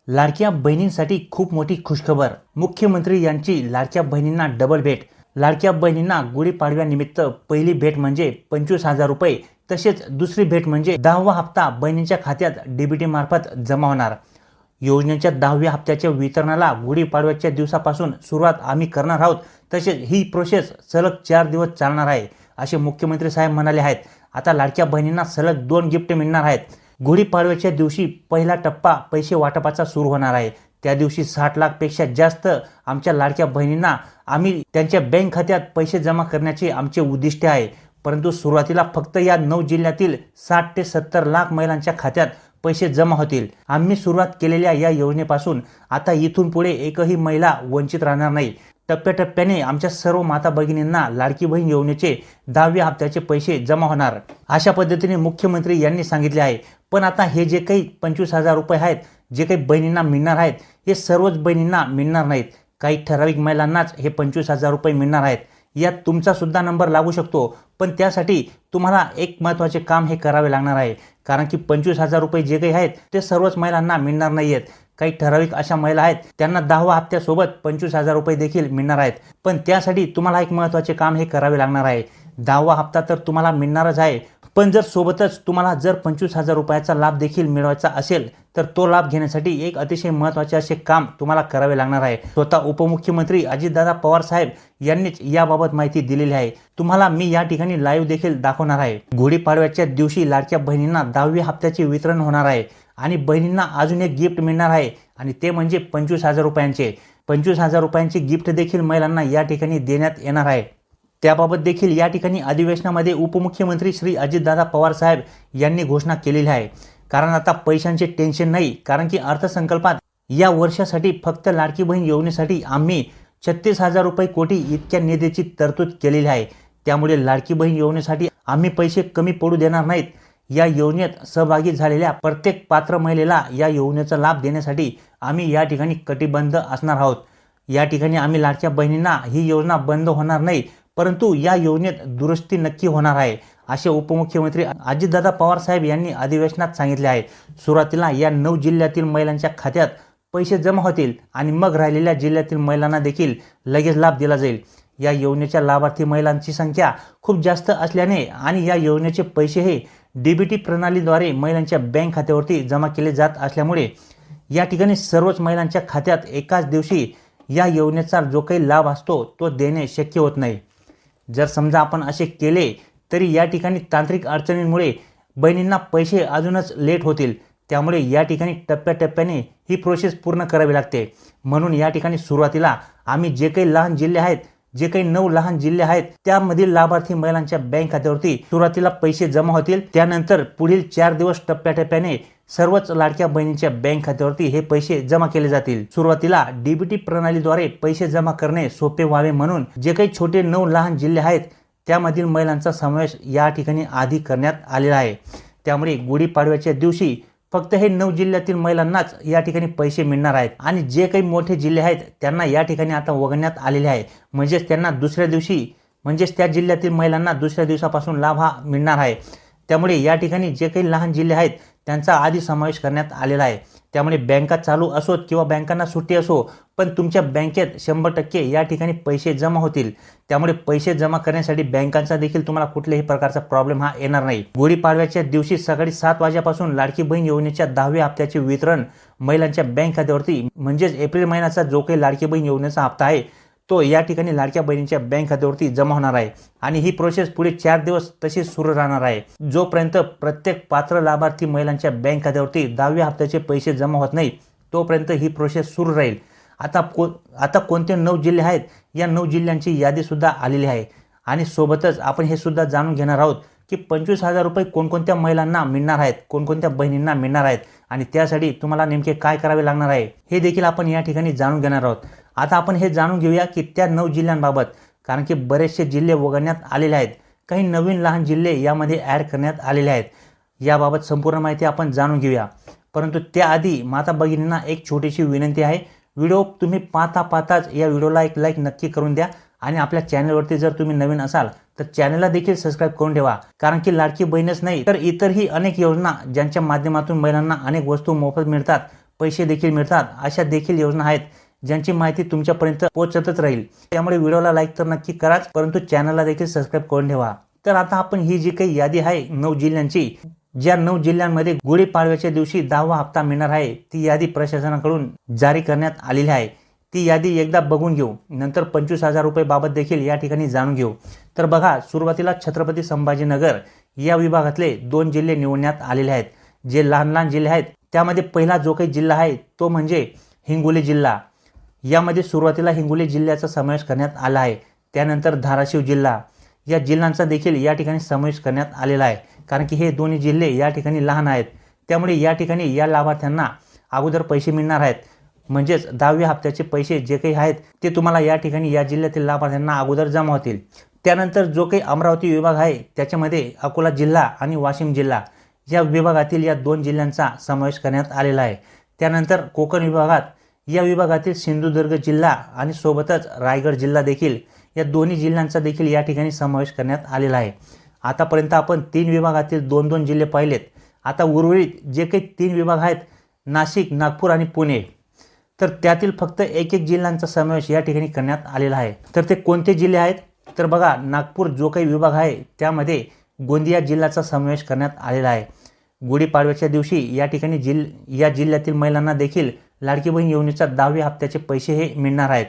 लाडक्या बहिणींसाठी खूप मोठी खुशखबर. मुख्यमंत्री यांची लाडक्या बहिणींना डबल भेट. लाडक्या बहिणींना गुढीपाडव्यानिमित्त पहिली भेट म्हणजे 25,000 रुपये, तसेच दुसरी भेट म्हणजे 10वा हप्ता बहिणींच्या खात्यात डीबीटी मार्फत जमा होणार. योजनेच्या 10व्या हप्त्याच्या वितरणाला गुढीपाडव्याच्या दिवसापासून सुरुवात आम्ही करणार आहोत. तसेच ही प्रोसेस सलग 4 दिवस चालणार आहे, असे मुख्यमंत्री साहेब म्हणाले आहेत. आता लाडक्या बहिणींना सलग 2 गिफ्ट मिळणार आहेत. गुढीपाडव्याच्या दिवशी पहिला टप्पा पैसे वाटपाचा सुरू होणार आहे. त्या दिवशी 60 लाखपेक्षा जास्त आमच्या लाडक्या बहिणींना आम्ही त्यांच्या बँक खात्यात पैसे जमा करण्याचे आमचे उद्दिष्ट आहे. परंतु सुरुवातीला फक्त या 9 जिल्ह्यातील 60 ते 70 लाख महिलांच्या खात्यात पैसे जमा होतील. आम्ही सुरुवात केलेल्या या योजनेपासून आता इथून पुढे एकही महिला वंचित राहणार नाही. टप्प्याटप्प्याने आमच्या सर्व माता भगिनींना लाडकी बहीण योजनेचे 10व्या हप्त्याचे पैसे जमा होणार, अशा पद्धतीने मुख्यमंत्री यांनी सांगितले आहे. पण आता हे जे काही 25,000 रुपये आहेत, जे काही बहिणींना मिळणार आहेत, हे सर्वच बहिणींना मिळणार नाहीत. काही ठराविक महिलांनाच हे 25,000 रुपये मिळणार आहेत. यात तुमचा सुद्धा नंबर लागू शकतो. पण त्यासाठी तुम्हाला एक महत्त्वाचे काम हे करावे लागणार आहे. कारण की 25,000 रुपये जे काही आहेत ते सर्वच महिलांना मिळणार नाही आहेत. काही ठराविक अशा महिला आहेत त्यांना 10व्या हप्त्यासोबत 25,000 रुपये देखील मिळणार आहेत. पण त्यासाठी तुम्हाला एक महत्त्वाचे काम हे करावे लागणार आहे. 10वा हप्ता तर तुम्हाला मिळणारच आहे, पण जर सोबतच तुम्हाला जर 25,000 रुपयाचा लाभ देखील मिळवायचा असेल तर तो लाभ घेण्यासाठी एक अतिशय महत्त्वाचे असे काम तुम्हाला करावे लागणार आहे. स्वतः उपमुख्यमंत्री अजितदादा पवार साहेब यांनीच याबाबत माहिती दिलेली आहे. तुम्हाला मी या ठिकाणी लाईव्ह देखील दाखवणार आहे. गुढीपाडव्याच्या दिवशी लाडक्या बहिणींना 10व्या हप्त्याचे वितरण होणार आहे आणि बहिणींना अजून एक गिफ्ट मिळणार आहे आणि ते म्हणजे 25,000 रुपयांचे. 25,000 रुपयांचे गिफ्ट देखील महिलांना या ठिकाणी देण्यात येणार आहे. त्याबाबत देखील या ठिकाणी अधिवेशनामध्ये उपमुख्यमंत्री श्री अजितदादा पवार साहेब यांनी घोषणा केलेली आहे. कारण आता पैशांचे टेन्शन नाही. कारण की अर्थसंकल्पात या वर्षासाठी फक्त लाडकी बहीण योजनेसाठी आम्ही 36,000 रुपये कोटी इतक्या निधीची तरतूद केलेली आहे. त्यामुळे लाडकी बहीण योजनेसाठी आम्ही पैसे कमी पडू देणार नाहीत. या योजनेत सहभागी झालेल्या प्रत्येक पात्र महिलेला या योजनेचा लाभ देण्यासाठी आम्ही या ठिकाणी कटिबद्ध असणार आहोत. या ठिकाणी आम्ही लाडक्या बहिणींना ही योजना बंद होणार नाही, परंतु या योजनेत दुरुस्ती नक्की होणार आहे, असे उपमुख्यमंत्री अजितदादा पवार साहेब यांनी अधिवेशनात सांगितले आहे. सुरुवातीला या 9 जिल्ह्यातील महिलांच्या खात्यात पैसे जमा होतील आणि मग राहिलेल्या जिल्ह्यातील महिलांना देखील लगेच लाभ दिला जाईल. या योजनेच्या लाभार्थी महिलांची संख्या खूप जास्त असल्याने आणि या योजनेचे पैसे हे डीबीटी प्रणालीद्वारे महिलांच्या बँक खात्यावरती जमा केले जात असल्यामुळे या ठिकाणी सर्वच महिलांच्या खात्यात एकाच दिवशी या योजनेचा जो काही लाभ असतो तो देणे शक्य होत नाही. जर समजा आपण असे केले तरी या ठिकाणी तांत्रिक अडचणींमुळे बहिणींना पैसे अजूनच लेट होतील. त्यामुळे या ठिकाणी टप्प्याटप्प्याने ही प्रोसेस पूर्ण करावी लागते. म्हणून या ठिकाणी सुरुवातीला आम्ही जे काही लहान जिल्हे आहेत, जे काही 9 लहान जिल्हे आहेत, त्यामधील लाभार्थी महिलांच्या बँक खात्यावरती सुरुवातीला पैसे जमा होतील. त्यानंतर पुढील 4 दिवस टप्प्याटप्प्याने सर्वच लाडक्या बहिणींच्या बँक खात्यावरती हे पैसे जमा केले जातील. सुरुवातीला डीबीटी प्रणालीद्वारे पैसे जमा करणे सोपे व्हावे म्हणून जे काही छोटे 9 लहान जिल्हे आहेत त्यामधील महिलांचा समावेश या ठिकाणी आधी करण्यात आलेला आहे. त्यामुळे गुढीपाडव्याच्या दिवशी फक्त हे 9 जिल्ह्यातील महिलांनाच या ठिकाणी पैसे मिळणार आहेत आणि जे काही मोठे जिल्हे आहेत त्यांना या ठिकाणी आता वगळण्यात आलेले आहे. म्हणजेच त्यांना दुसऱ्या दिवशी, म्हणजेच त्या जिल्ह्यातील महिलांना दुसऱ्या दिवसापासून लाभ हा मिळणार आहे. त्यामुळे या ठिकाणी जे काही लहान जिल्हे आहेत त्यांचा आधी समावेश करण्यात आलेला आहे. त्यामुळे बँका चालू असोत किंवा बँकांना सुट्टी असो, पण तुमच्या बँकेत 100% या ठिकाणी पैसे जमा होतील. त्यामुळे पैसे जमा करण्यासाठी बँकांचा देखील तुम्हाला कुठल्याही प्रकारचा प्रॉब्लेम हा येणार नाही. गुढीपाडव्याच्या दिवशी सकाळी 7 वाजल्यापासून लाडकी बहीण योजनेच्या 10व्या हप्त्याचे वितरण महिलांच्या बँक खात्यावरती, म्हणजेच एप्रिल महिन्याचा जो काही लाडकी बहीण योजनेचा हप्ता आहे तो या ठिकाणी लाडक्या बहिणींच्या बँक खात्यावरती जमा होणार आहे आणि ही प्रोसेस पुढे 4 दिवस तशीच सुरू राहणार आहे. जोपर्यंत प्रत्येक पात्र लाभार्थी महिलांच्या बँक खात्यावरती 10व्या हप्त्याचे पैसे जमा होत नाही तोपर्यंत ही प्रोसेस सुरू राहील. आता कोणते 9 जिल्हे आहेत या 9 जिल्ह्यांची यादी सुद्धा आलेली आहे आणि सोबतच आपण हे सुद्धा जाणून घेणार आहोत की 25,000 रुपये कोणकोणत्या महिलांना मिळणार आहेत, कोणकोणत्या बहिणींना मिळणार आहेत आणि त्यासाठी तुम्हाला नेमके काय करावे लागणार आहे हे देखील आपण या ठिकाणी जाणून घेणार आहोत. आता आपण हे जाणून घेऊया की त्या 9 जिल्ह्यांबाबत, कारण की बरेचसे जिल्हे वगळण्यात आलेले आहेत, काही नवीन लहान जिल्हे यामध्ये ॲड करण्यात आलेले आहेत. याबाबत संपूर्ण माहिती आपण जाणून घेऊया. परंतु त्याआधी माता भगिनींना एक छोटीशी विनंती आहे. व्हिडिओ तुम्ही पाहताच या व्हिडिओला एक लाईक नक्की करून द्या आणि आपल्या चॅनलवरती जर तुम्ही नवीन असाल तर चॅनलला देखील सबस्क्राईब करून ठेवा. कारण की लाडकी बहीणच नाही तर इतरही अनेक योजना ज्यांच्या माध्यमातून महिलांना अनेक वस्तू मोफत मिळतात, पैसे देखील मिळतात अशा देखील योजना आहेत ज्यांची माहिती तुमच्यापर्यंत पोहोचतच राहील। त्यामुळे व्हिडिओला लाईक तर नक्की कराच, परंतु चॅनलला देखील सबस्क्राईब करून ठेवा। तर आता आपण ही जी काही यादी आहे 9 जिल्ह्यांची, ज्या 9 जिल्ह्यांमध्ये गुढीपाडव्याच्या दिवशी 10वा हप्ता मिळणार आहे, ती यादी प्रशासनाकडून जारी करण्यात आलेली आहे। ती यादी एकदा बघून घेऊ, नंतर 25,000 रुपये बाबत देखील या ठिकाणी जाणून घेऊ। तर बघा, सुरुवातीला छत्रपती संभाजीनगर या विभागातले 2 जिल्हे निवडण्यात आलेले आहेत, जे लहान लहान जिल्हे आहेत। त्यामध्ये पहिला जो काही जिल्हा आहे तो म्हणजे हिंगोली जिल्हा। यामध्ये सुरुवातीला हिंगोली जिल्ह्याचा समावेश करण्यात आला आहे। त्यानंतर धाराशिव जिल्हा, या जिल्ह्यांचा देखील या ठिकाणी समावेश करण्यात आलेला आहे, कारण की हे दोन्ही जिल्हे या ठिकाणी लहान आहेत। त्यामुळे या ठिकाणी या लाभार्थ्यांना अगोदर पैसे मिळणार आहेत, म्हणजेच 10व्या हप्त्याचे पैसे जे काही आहेत ते तुम्हाला या ठिकाणी या जिल्ह्यातील लाभार्थ्यांना अगोदर जमा होतील। त्यानंतर जो काही अमरावती विभाग आहे त्याच्यामध्ये अकोला जिल्हा आणि वाशिम जिल्हा या विभागातील या 2 जिल्ह्यांचा समावेश करण्यात आलेला आहे। त्यानंतर कोकण विभागात या विभागातील सिंधुदुर्ग जिल्हा आणि सोबतच रायगड जिल्हा देखील, या दोन्ही जिल्ह्यांचा देखील या ठिकाणी समावेश करण्यात आलेला आहे। आतापर्यंत आपण 3 विभागातील 2-2 जिल्हे पाहिलेत। आता उर्वरित जे काही 3 विभाग आहेत, नाशिक, नागपूर आणि पुणे, तर त्यातील फक्त एक जिल्ह्यांचा समावेश या ठिकाणी करण्यात आलेला आहे। तर ते कोणते जिल्हे आहेत? तर बघा, नागपूर जो काही विभाग आहे त्यामध्ये गोंदिया जिल्ह्याचा समावेश करण्यात आलेला आहे। गुढीपाडव्याच्या दिवशी या ठिकाणी या जिल्ह्यातील महिलांना देखील लाडकी बहीण योजनेच्या 10व्या हप्त्याचे पैसे हे मिळणार आहेत।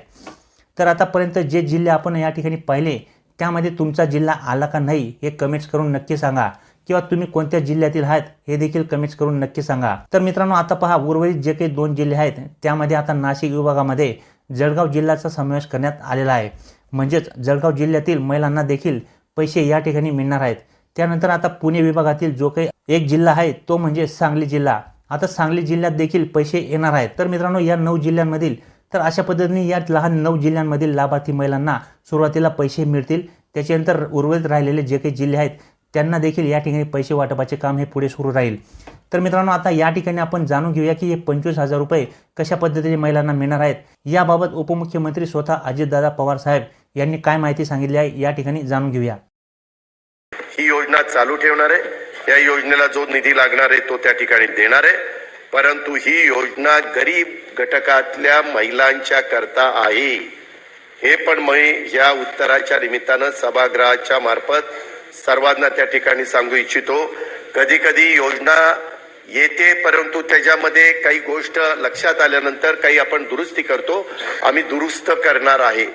तर आतापर्यंत जे जिल्हे आपण या ठिकाणी पाहिले त्यामध्ये तुमचा जिल्हा आला का नाही हे कमेंट्स करून नक्की सांगा, किंवा तुम्ही कोणत्या जिल्ह्यातील आहात हे देखील कमेंट्स करून नक्की सांगा। तर मित्रांनो, आता पहा, उर्वरित जे काही 2 जिल्हे आहेत त्यामध्ये आता नाशिक विभागामध्ये जळगाव जिल्ह्याचा समावेश करण्यात आलेला आहे, म्हणजेच जळगाव जिल्ह्यातील महिलांना देखील पैसे या ठिकाणी मिळणार आहेत। त्यानंतर आता पुणे विभागातील जो काही एक जिल्हा आहे तो म्हणजे सांगली जिल्हा। आता सांगली जिल्ह्यात देखील पैसे येणार आहेत। तर मित्रांनो, या 9 जिल्ह्यांमधील, तर अशा पद्धतीने या लहान 9 जिल्ह्यांमधील लाभार्थी महिलांना सुरुवातीला पैसे मिळतील। त्याच्यानंतर उर्वरित राहिलेले जे काही जिल्हे आहेत त्यांना देखील या ठिकाणी पैसे वाटपाचे काम हे पुढे सुरू राहील। तर मित्रांनो, आता या ठिकाणी आपण जाणून घेऊया की हे 25,000 रुपये कशा पद्धतीने महिलांना मिळणार आहेत। याबाबत उपमुख्यमंत्री स्वतः अजितदादा पवार साहेब यांनी काय माहिती सांगितली आहे या ठिकाणी जाणून घेऊया। ही योजना चालू ठेवणार आहे। या योजनेला जो निधी लागणार आहे तो त्या ठिकाणी देणार आहे, परंतु ही योजना गरीब घटकातल्या महिलांच्या करता आहे। हे पण मी या उत्तराच्या निमित्तानं सभागृहाच्या मार्फत सर्वांना त्या ठिकाणी सांगू इच्छितो। कधी कधी योजना येते, परंतु त्याच्यामध्ये काही गोष्ट लक्षात आल्यानंतर काही आपण दुरुस्ती करतो। आम्ही दुरुस्त करणार आहे,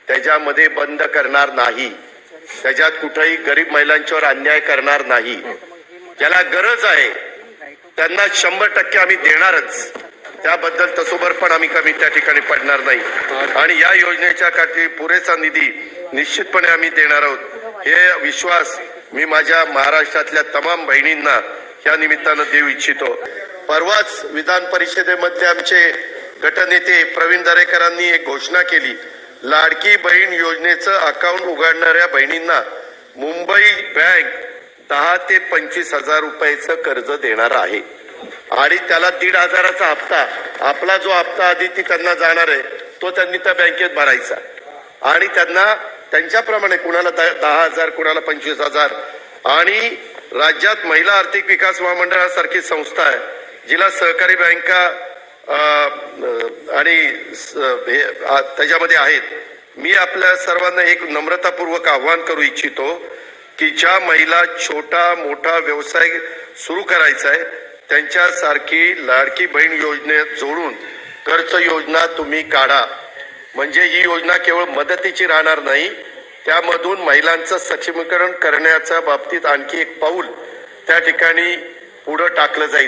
त्याच्यामध्ये बंद करणार नाही, त्याच्यात कुठेही गरीब महिलांच्यावर अन्याय करणार नाही। ज्याला गरज आहे त्यांना 100% आम्ही देणारच, त्याबद्दल तसोबर पण आम्ही कमी त्या ठिकाणी पडणार नाही। आणि या योजनेच्या खाली पुरेसा निधी निश्चितपणे आम्ही देणार आहोत, हे विश्वास मी माझ्या महाराष्ट्रातल्या तमाम बहिणींना या निमित्तानं देऊ इच्छितो। परवाच विधान परिषदेमध्ये आमचे गटनेते प्रवीण दरेकरांनी एक घोषणा केली, लाडकी बहीण योजनेचं अकाउंट उघडणाऱ्या बहिणींना मुंबई बँक 10 ते 25,000 रुपयाचं कर्ज देणार आहे, आणि त्याला 1,500चा हप्ता, आपला जो हप्ता आधी ती त्यांना जाणार आहे तो त्यांनी त्या बँकेत भरायचा, आणि त्यांना त्यांच्याप्रमाणे कुणाला 10,000, कुणाला 25,000। आणि राज्यात महिला आर्थिक विकास महामंडळासारखी संस्था आहे जिला सहकारी बँका आणि त्याच्यामध्ये आहेत। मी आपल्या सर्वांना एक नम्रतापूर्वक आवाहन करू इच्छितो की ज्या महिला छोटा मोठा व्यवसाय सुरू करायचा आहे त्यांच्यासारखी लाडकी बहीण योजनेत जोडून कर्ज योजना तुम्ही काढा, म्हणजे ही योजना केवळ मदतीची राहणार नाही, त्यामधून महिलांचं सक्षमीकरण करण्याच्या बाबतीत आणखी एक पाऊल त्या ठिकाणी पुढे टाकलं जाईल।